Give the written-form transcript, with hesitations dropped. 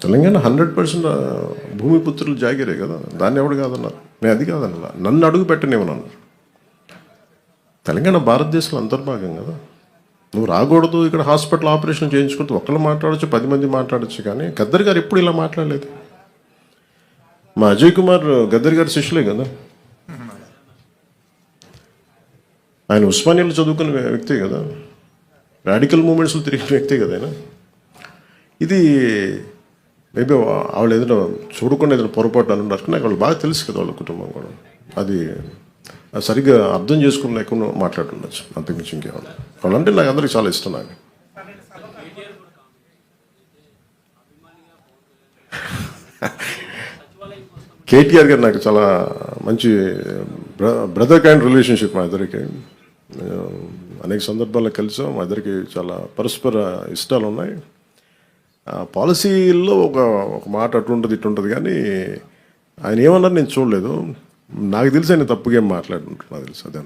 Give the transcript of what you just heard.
తెలంగాణ 100% భూమిపుత్రులు జాగిరే కదా, దాన్ని ఎవడు కాదన్నారు. నేను అది కాదన్నా, నన్ను అడుగు పెట్టనివ్వనన్నారు. తెలంగాణ భారతదేశంలో అంతర్భాగం కదా. నువ్వు రాకూడదు, ఇక్కడ హాస్పిటల్ ఆపరేషన్ చేయించుకుంటూ ఒకళ్ళు మాట్లాడచ్చు, 10 మంది మాట్లాడచ్చు. కానీ గద్దర్ గారు ఎప్పుడు ఇలా మాట్లాడలేదు. మా అజయ్ కుమార్ గద్దర్ గారి శిష్యులే కదా. ఆయన ఉస్మానియాలో చదువుకున్న వ్యక్తే కదా, రాడికల్ మూమెంట్స్లో తిరిగిన వ్యక్తే కదా ఆయన. ఇది మేబీ వాళ్ళు ఏదైనా చూడకుండా ఏదైనా పొరపాటు అని ఉన్నారు. నాకు వాళ్ళు బాగా తెలుసు కదా, వాళ్ళ కుటుంబం కూడా. అది సరిగ్గా అర్థం చేసుకుని లేకుండా మాట్లాడుండొచ్చు, అంతకుమించి ఇంకేమన్నా. వాళ్ళంటే నాకు అందరికి చాలా ఇష్టం. నాకు కేటీఆర్ గారు నాకు చాలా మంచి బ్రదర్ కైండ్ రిలేషన్షిప్. మా ఇద్దరికి అనేక సందర్భాల్లో కలిసాం. మా ఇద్దరికి చాలా పరస్పర ఇష్టాలు ఉన్నాయి. పాలసీల్లో ఒక మాట అటు ఉంటుంది ఇటు ఉంటుంది, కానీ ఆయన ఏమన్నారు నేను చూడలేదు. నాకు తెలిసి ఆయన తప్పుగా ఏం మాట్లాడుకుంటున్నా తెలుసు అదే.